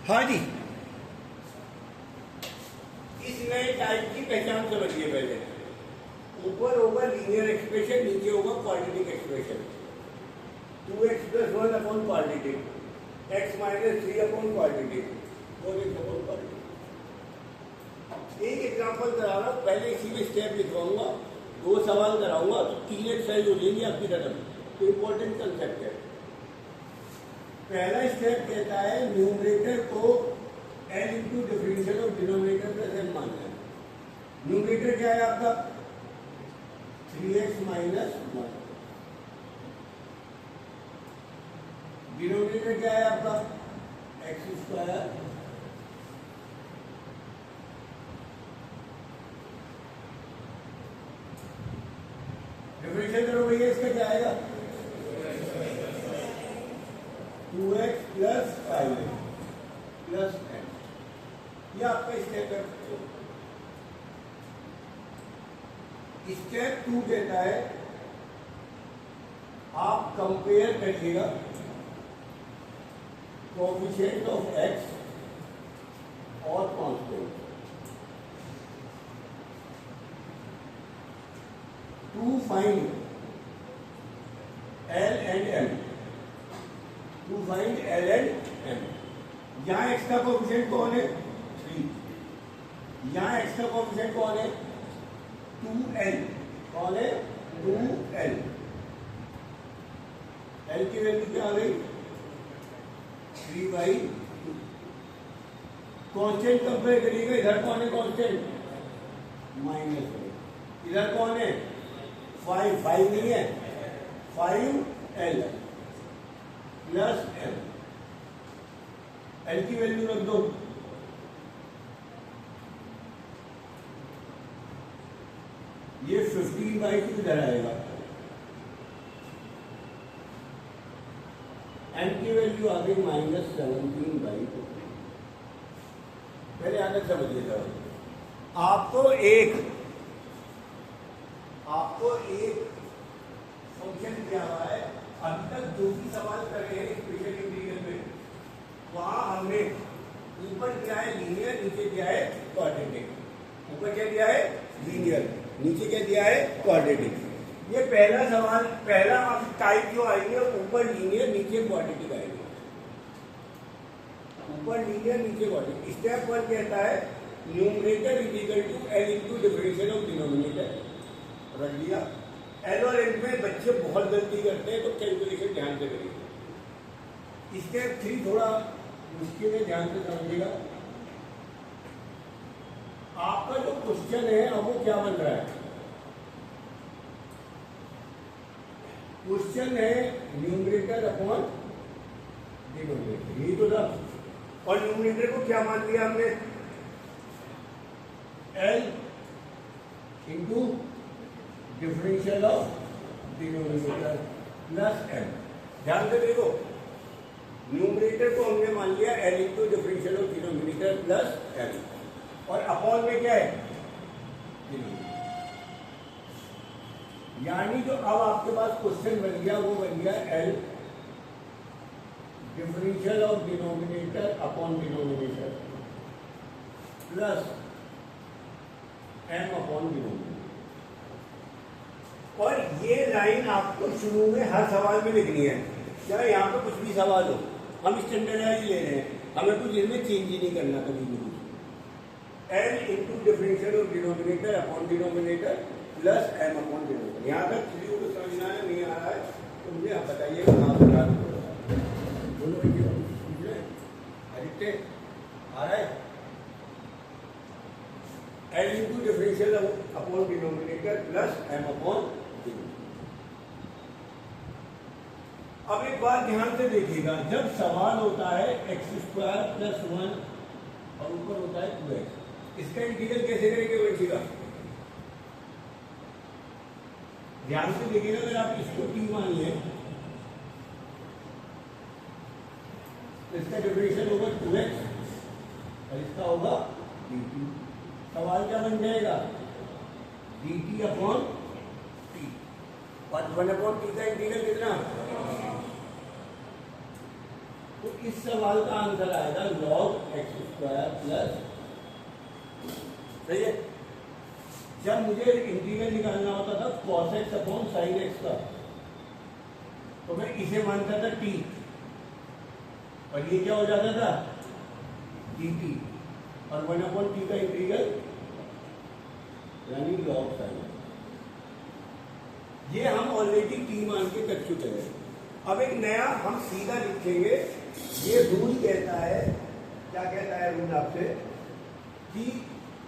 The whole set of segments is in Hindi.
हाँ जी, इस नए टाइप की पहचान समझिए। पहले ऊपर होगा लीनियर एक्सप्रेशन, नीचे होगा quadratic expression. 2x + 1 upon quadratic, x - 3 upon quadratic, 4x upon quadratic. एक एग्जांपल करा रहा हूँ, पहले इसी में स्टेप लिखवाऊंगा, 2 सवाल कराऊंगा तो 3 एक्सरसाइज हो जाएंगी आपकी तरफ। तो इंपॉर्टेंट कंसेप्ट है। पहला स्टेप कहता है न्यूमरेटर को l into differential of denominator plus m मानना है। न्यूमरेटर क्या है आपका? 3x - 1। डिनोमिनेटर क्या है आपका? x²। डिफरेंशियल करो भैया, इसका क्या आएगा? 2x + 5x + m। ये आपका स्टेप है। स्टेप 2 कहता है आप कंपेयर करिएगा कोएफिशिएंट ऑफ x और constant to find L and M। To find L and M। यहां x का कोएफिशिएंट कौन है? 3। यहां x का कोएफिशिएंट कौन है? 2l। कौन है? 2l। l की वैल्यू क्या आ गई? 3/2। कांस्टेंट कंपेयर करिएगा। इधर कौन है कांस्टेंट? -1। इधर कौन है? 5 नहीं है, 5l + m। l की वैल्यू रख दो। ये 15/2 इधर आएगा। m की वैल्यू आ गई -17/2। पहले आगे समझिएगा। आपको एक फंक्शन दिया हुआ है। अभी तक जो भी सवाल कर रहे हैं स्पेशल इंटीग्रल में, वहां हमने ऊपर दिया है लीनियर, नीचे दिया है क्वाड्रेटिक। ऊपर क्या दिया है? लीनियर, नीचे क्या दिया है? क्वाड्रेटिक। ये पहला सवाल, पहला आप टाइप जो आएंगे ऊपर लीनियर नीचे क्वाड्रेटिक आएंगे। ऊपर लीनियर नीचे क्वाड्रेटिक। स्टेप 1 कहता है numerator = l into differential of denominator. रख लिया। l और m में बच्चे बहुत गलती करते हैं, तो कैलकुलेशन ध्यान से करिए। स्टेप 3 थोड़ा मुश्किल है, ध्यान से समझिएगा। आपका जो क्वेश्चन है अब वो क्या बन रहा है? क्वेश्चन है न्यूमरेटर अपॉन डिनोमिनेटर, यही तो था। और न्यूमरेटर को क्या मान लिया हमने? l into differential of denominator plus m। ध्यान से देखो, न्यूमरेटर को हमने मान लिया l into differential of denominator plus m, और अपॉन में क्या है? यानी जो अब आपके पास क्वेश्चन बन गया वो बन गया l differential of denominator upon denominator plus m upon denominator. और ये लाइन आपको शुरू में हर सवाल में लिखनी है, चाहे यहाँ पे कुछ भी सवाल हो। हम स्टैंडर्डाइज ले रहे हैं, हमें कुछ इसमें चेंज ही नहीं करना कभी भी। l into differential of denominator upon denominator plus m upon denominator. यहाँ तक किसी को समझना है नहीं आ रहा है तो मुझे आप बताइए। कहाँ बता बोलो बच्चे, पूछ रहे आदित्य आ रहा है? l into differential upon denominator plus m upon denominator. अब एक बात ध्यान से देखिएगा, जब सवाल होता है x² + 1 और ऊपर होता है 2x, इसका इंटीग्रल कैसे करेंगे बच्चेगा? ध्यान से देखिएगा। अगर आप इसको t मानिए तो इसका डिफरेंशियल होगा 2x और इसका होगा dt। सवाल क्या बन जाएगा? dt upon t। और 1/t का इंटीग्रल कितना? तो इस सवाल का आंसर आएगा log x स्क्वायर प्लस, सही है। जब मुझे इंटीग्रल निकालना होता था cos x upon sin x का, तो मैं इसे मानता था t, और ये क्या हो जाता था dt, और 1/t का इंटीग्रल यानी log sin। ये हम ऑलरेडी t मान के कर चुके हैं। अब एक नया हम सीधा लिखेंगे। ये रूल कहता है, क्या कहता है रूल आपसे, कि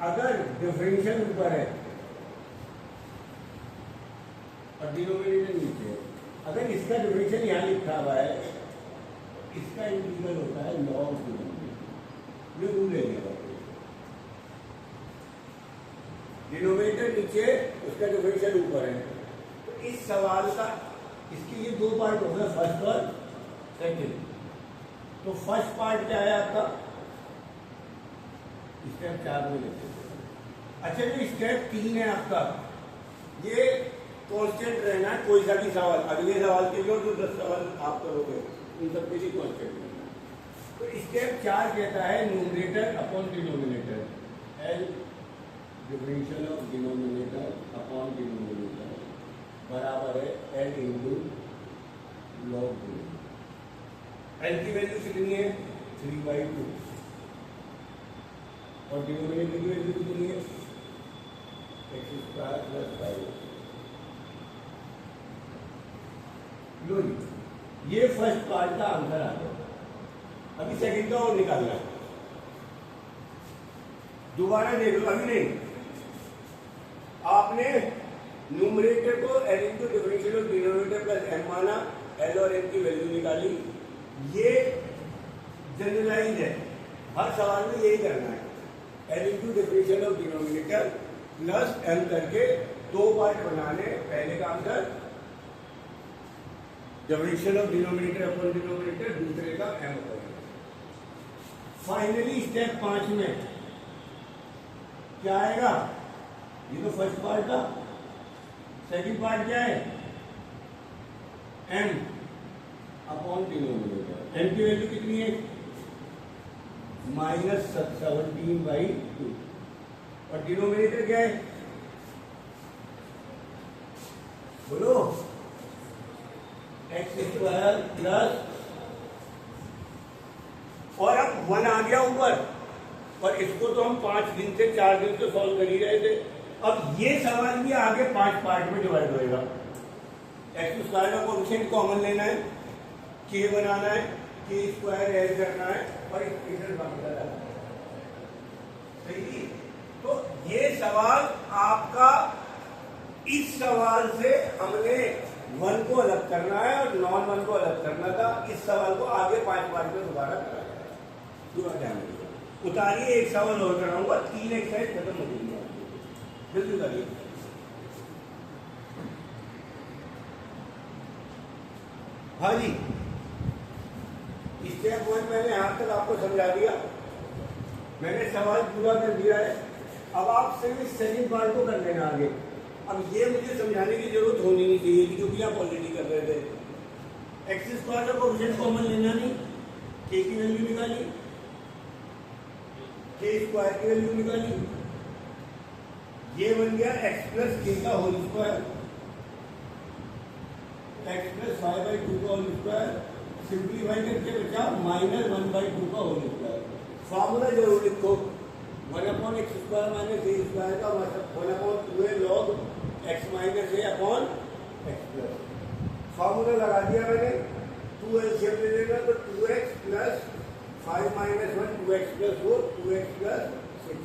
अगर डिफरेंशियल ऊपर है और डिनोमिनेटर नीचे है, अगर इसका डिफरेंशियल यहाँ लिखा हुआ है, इसका इंटीग्रल होता है log डिनोमिनेटर। ये रूल है, डिनोमिनेटर नीचे, उसका डिफरेंशियल ऊपर है। तो इस सवाल का, इसके ये दो पार्ट हो गए, फर्स्ट और सेकंड। तो फर्स्ट पार्ट क्या है आपका, स्टेप 4 में लेते हैं। अच्छा, जो स्टेप 3 है आपका, ये कांस्टेंट रहना है। कोई सा भी सवाल, अगले सवाल के लिए जो 10 सवाल आप करोगे उन सब के लिए कांस्टेंट रहना है। तो स्टेप 4 कहता है numerator upon denominator, L differential of denominator upon denominator बराबर है L into log denominator. L की वैल्यू कितनी है 3/2, और डिनोमिनेटर की वैल्यू कितनी है x स्क्वायर प्लस 5। लो जी, ये फर्स्ट पार्ट का आंसर आ गया। अभी सेकंड का और निकालना है। दोबारा देख लो, अभी नहीं, आपने न्यूमरेटर को L into differential of denominator plus M माना, एल और एम की वैल्यू निकाली। ये जनरलाइज है, हर सवाल में यही करना है, L into differential of denominator plus M करके दो पार्ट बनाने। पहले का answer differential of denominator upon denominator, दूसरे का एम अपॉन। फाइनली स्टेप 5 में क्या आएगा, ये तो फर्स्ट पार्ट था, सेकंड पार्ट क्या है m अपॉन डिनोमिनेटर। m की वैल्यू कितनी है -17/2, और डिनोमिनेटर क्या है बोलो, x स्क्वायर प्लस, और अब 1 आ गया ऊपर, और इसको तो हम 5 दिन से 4 दिन से सॉल्व कर ही रहे थे। अब ये सवाल भी आगे 5 पार्ट में डिवाइड होएगा। एक्स स्क्वायर का कोएफिशिएंट कॉमन लेना है, k बनाना है, k स्क्वायर ऐड करना है, और इक्वेशन बांटना है। सही। तो ये सवाल आपका, इस सवाल से हमने 1 को अलग करना है और नॉन 1 को अलग करना था। इस सवाल को आगे 5 पार्ट में दोबारा कराया है। पूरा ध्यान रखिए। उतारिए, एक सवाल और कराऊंगा, 3 एक्सरसाइज खत्म हो जाएगी। जल्दी उतारिए। हाँ जी, स्टेप 1 मैंने यहां तक आपको समझा दिया, मैंने सवाल पूरा कर दिया है। अब आप सिर्फ इस सेकंड पार्ट को कर लेना आगे। अब ये मुझे समझाने की जरूरत होनी नहीं चाहिए, क्योंकि आप ऑलरेडी कर रहे थे। एक्स स्क्वायर का कोएफिशिएंट कॉमन लेना नहीं, k की वैल्यू निकाली, k स्क्वायर की वैल्यू निकाली, ये बन गया x प्लस k का होल स्क्वायर, x प्लस 5/2 का होल स्क्वायर, सिंप्लीफाई करके बचा -1/2 का होल स्क्वायर। फॉर्मूला जरूर लिखो, 1/x square minus a square का मतलब 1/2 log x minus a upon x plus. Formula लगा दिया मैंने, 2 एलसीएम ले लेना तो 2x plus 5 - 1 2x plus 4 2x plus 6,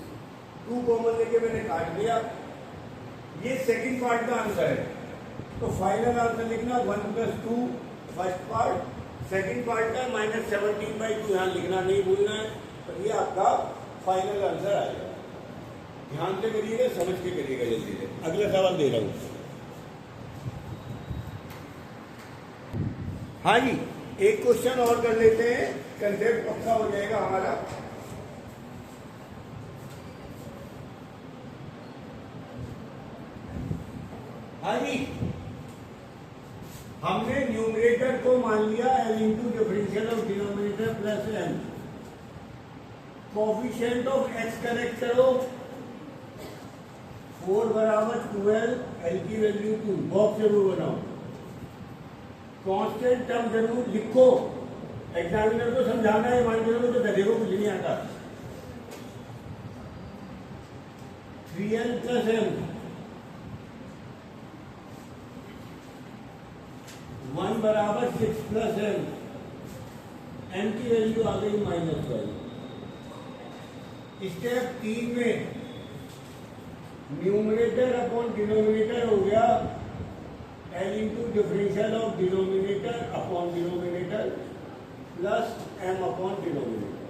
2 common लेके मैंने काट दिया। ये सेकंड पार्ट का आंसर है। तो फाइनल आंसर लिखना 1 + 2 फर्स्ट पार्ट, सेकंड पार्ट का -17/2 यहाँ लिखना नहीं भूलना है। तो ये आपका फाइनल आंसर आएगा। ध्यान से करिएगा, समझ के करिएगा जल्दी से। अगला सवाल दे रहा हूँ। हाँ जी, एक क्वेश्चन और कर लेते हैं, कंसेप्ट पक्का हो जाएगा हमारा। हाँ जी, हमने न्यूमरेटर को मान लिया L into differential of denominator है plus M. Coefficient of x correct करो, 4 बराबर 12, एल की वैल्यू 2, बॉक्स जरूर बनाओ। कांस्टेंट टर्म जरूर लिखो, एग्जामिनर को समझाना है, माइंडर को तो गधे को कुछ नहीं आता। 3l प्लस m, 1 बराबर 6 प्लस m, m की वैल्यू आ गई -12। स्टेप 3 में न्यूमरेटर अपॉन डिनोमिनेटर हो गया l into differential of denominator upon denominator plus m upon denominator.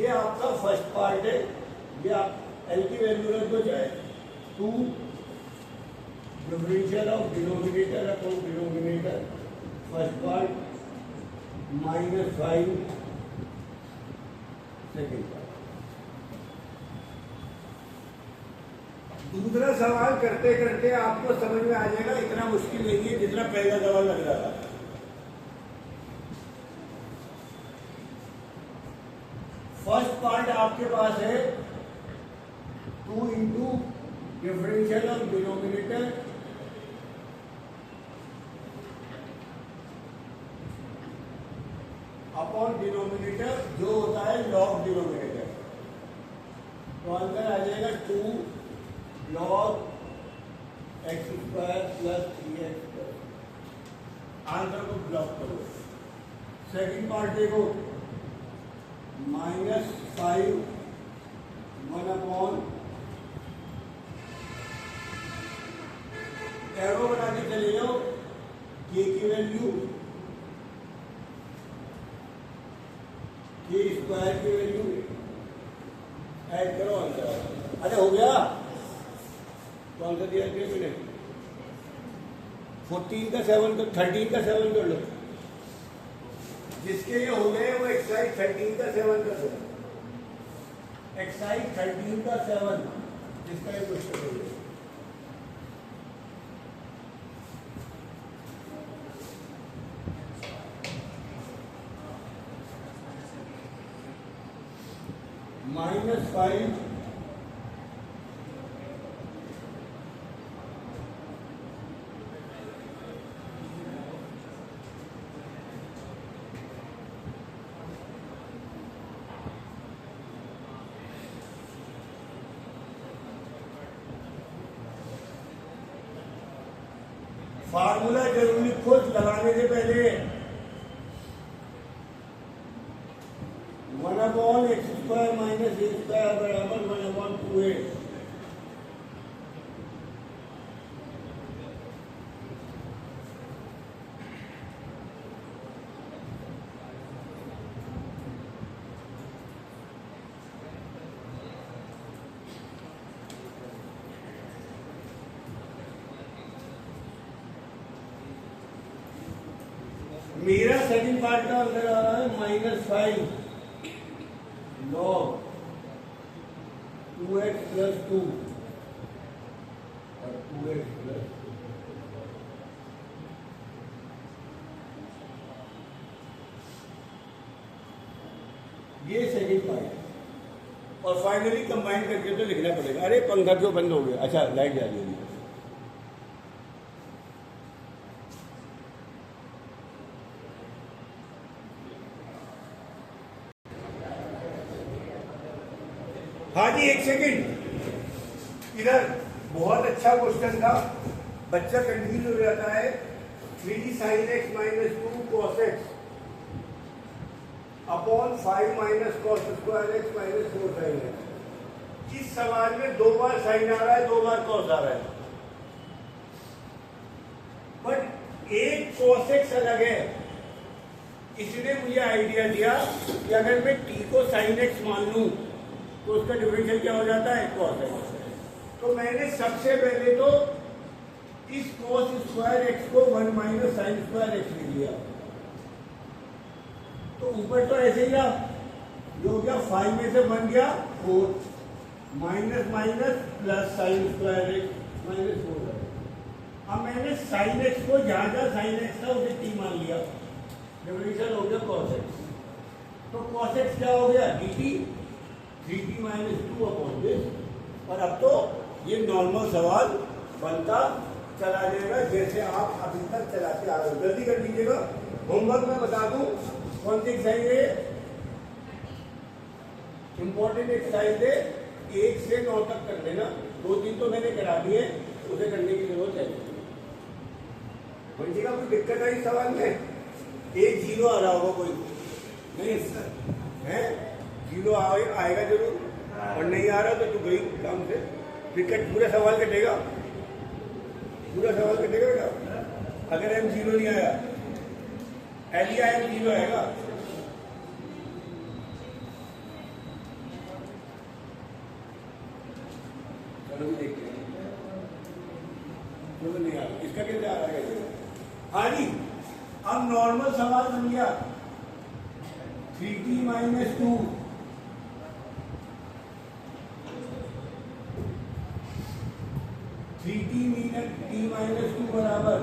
ये आपका फर्स्ट पार्ट है। ये आप l की वैल्यू रख दो, चाहे 2 differential of denominator upon denominator, first part -5 second part. दूसरा सवाल करते करते आपको समझ में आ जाएगा, इतना मुश्किल नहीं है जितना पहला सवाल लग रहा था। फर्स्ट पार्ट आपके पास है 2 into differential of denominator upon denominator, जो होता है लॉग डिनोमिनेटर। तो आंसर आ जाएगा 2 log x² plus 3x²। Answer को ब्लॉक करो। सेकंड पार्ट देखो, -5 1 अपॉन, एरो बना के चले जाओ, k की वैल्यू, k स्क्वायर की वैल्यू ऐड करो, आंसर। अरे हो गया, तो आंसर दिया मैंने 14 का 7 कर, 13 का 7 कर लो। जिसके ये हो गए वो एक्सरसाइज 13 का 7 कर दो। एक्सरसाइज 13 का 7 जिसका ये क्वेश्चन हो गया। -5 फार्मूला जरूर लिखो लगाने से पहले। 1 अपॉन x² माइनस a² बराबर 1 अपॉन 2a। मेरा सेकंड पार्ट का आंसर आ रहा है -5 log 2x प्लस 2 और 2x प्लस, ये सेकंड पार्ट। और फाइनली कंबाइन करके तो लिखना पड़ेगा। अरे पंखा क्यों बंद हो गया? अच्छा, लाइट जा रही है। हाँ जी, एक सेकंड इधर। बहुत अच्छा क्वेश्चन था, बच्चा कंफ्यूज हो जाता है। 3 sin x minus 2 cos x upon 5 minus cos square x minus 4 sin x। इस सवाल में 2 बार साइन आ रहा है, 2 बार cos आ रहा है, बट एक cos x अलग है। इसने मुझे आइडिया दिया कि अगर मैं t को sin x मान लूं तो उसका डिफरेंशियल क्या हो जाता है? cos x। तो मैंने सबसे पहले तो इस cos स्क्वायर x को 1 माइनस साइन स्क्वायर x लिख लिया। तो ऊपर तो ऐसे ही रहा, ये हो गया 5 में से बन गया 4 minus minus plus sine square x minus 4 है। अब मैंने साइन एक्स को जहां जहां साइन एक्स था उसे टी मान लिया, डिफरेंशियल हो गया कॉस एक्स। तो कॉस एक्स क्या हो गया, D T 3t minus 2 upon this. और अब तो ये नॉर्मल सवाल बनता चला जाएगा जैसे आप अभी तक चलाते आ रहे हो। जल्दी कर दीजिएगा। होमवर्क में बता दूं कौन सी एक्सरसाइज है, इंपॉर्टेंट एक्सरसाइज है, 1 से 9 तक कर लेना। 2-3 तो मैंने करा दिए, उसे करने की जरूरत है। बंजीगा कोई दिक्कत आई सवाल में? 1 0 आ रहा होगा कोई? नहीं है, 0 आएगा जरूर, और नहीं आ रहा तो तू गई काम से। विकेट पूरा सवाल कटेगा, पूरा सवाल कटेगा बेटा। अगर M 0 नहीं आया, एलिया M 0 आएगा। चलो भी देखते हैं, तो नहीं आ रहा, इसका कैसे आ रहा है? हाँ जी, अब नॉर्मल सवाल बन गया 3t minus 2 3t t minus 2 बराबर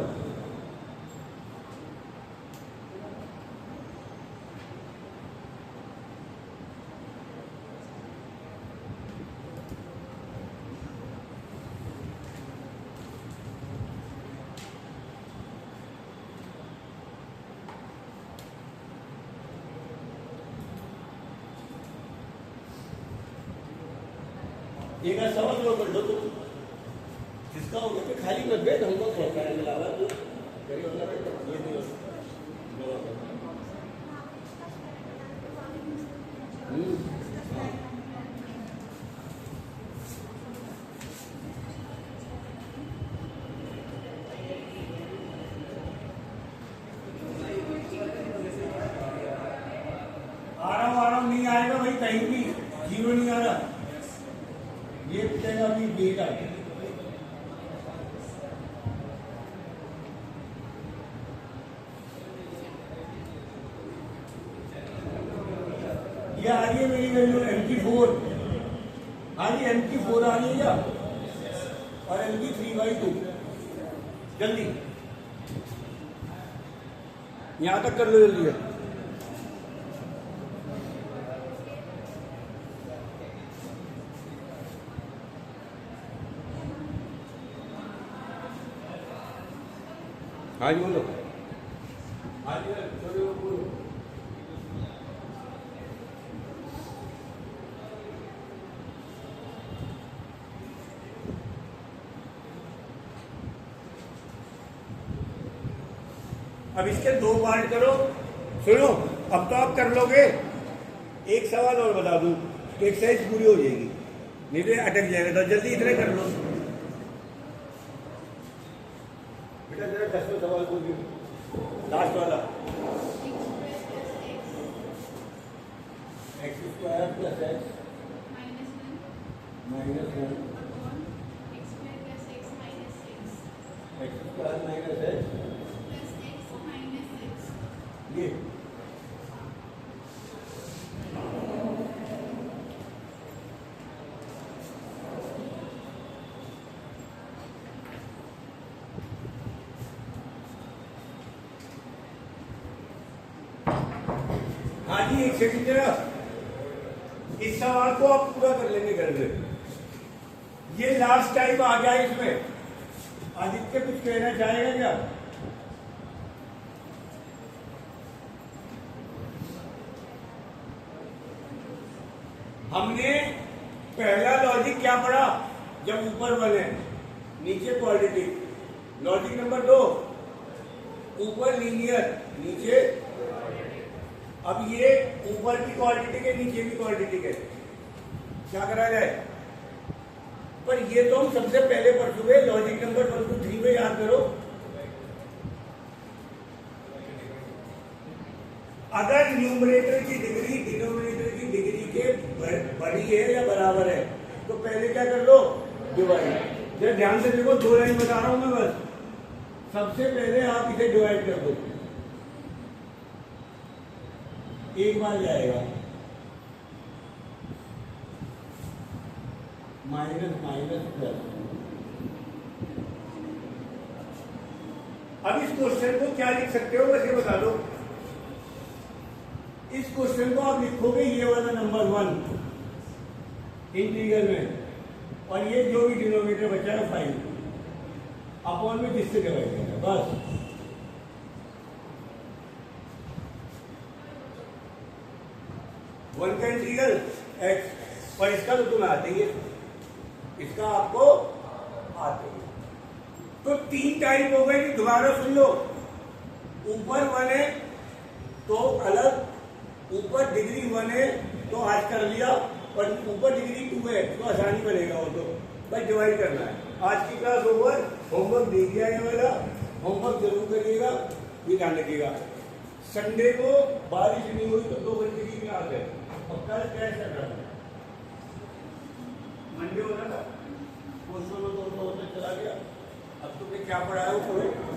एक सवाल जो कर लो तो जिसका हो गया खाली मत बैठ, हमको सोचता है मिलावा तो करिए वाला ये नहीं आ रहा हूँ नहीं आएगा भाई, कहीं भी 0 नहीं आ रहा, ये पूछेगा अभी बेटा। ये आ रही है मेरी वैल्यू M की 4, हाँ जी M की 4 आ रही है क्या, और M की 3/2। जल्दी यहां तक कर लो जल्दी। हाँ जी बोलो, हाँ जी बोलो। अब इसके 2 पार्ट करो, सुनो अब तो आप कर लोगे। एक सवाल और बता दूं तो एक्सरसाइज पूरी हो जाएगी, नहीं तो अटक जाएगा। तो जल्दी इतने कर लो बेटा, जरा 10वां सवाल बोल दो, लास्ट वाला। x² + x minus 1 x² minus x ये हाँ जी, एक सेकंड जरा, इस सवाल को आप पूरा कर लेंगे घर में। ये लास्ट टाइम आ गया इसमें। आदित्य कुछ कहना चाहेगा क्या? हमने पहला लॉजिक क्या पढ़ा, जब ऊपर 1 है नीचे क्वाड्रेटिक। लॉजिक नंबर 2, ऊपर लीनियर नीचे। अब ये ऊपर भी क्वाड्रेटिक है नीचे भी क्वाड्रेटिक है, क्या करा जाए? पर ये तो हम सबसे पहले पढ़ चुके। लॉजिक नंबर 1 to 3 में याद करो, अगर न्यूमरेटर की डिग्री डिनोमिनेटर की डिग्री के बड़ी है या बराबर है तो पहले क्या कर लो, डिवाइड। जरा ध्यान से देखो, 2 लाइन बता रहा हूं मैं बस। सबसे पहले आप इसे डिवाइड कर दो, एक बार जाएगा माइनस माइनस प्लस, अब इस क्वेश्चन को क्या लिख सकते हो वैसे बता दो। इस क्वेश्चन को आप लिखोगे ये वाला नंबर 1 इंटीग्रल में, और ये जो भी डिनोमिनेटर बचा है 5 अपॉन में जिससे डिवाइड करना बस। वन का इंटीग्रल एक्स, और इसका तो तुम्हें आते ही है, इसका आपको आते ही। तो 3 टाइप हो गए, दोबारा सुन लो। ऊपर 1 है तो अलग, ऊपर डिग्री 1 है तो आज कर लिया, और ऊपर डिग्री 2 है तो आसानी बनेगा वो तो बस डिवाइड करना है। आज की क्लास ओवर, होमवर्क दे दिया है वाला, होमवर्क जरूर करिएगा, ये ध्यान रखिएगा। संडे को बारिश नहीं हुई तो 2 घंटे की क्लास है, और कल टेस्ट कर रहा है, मंडे होना था, पोस्टपोन होता चला गया। अब तुम्हें क्या पढ़ा है वो पढ़ो।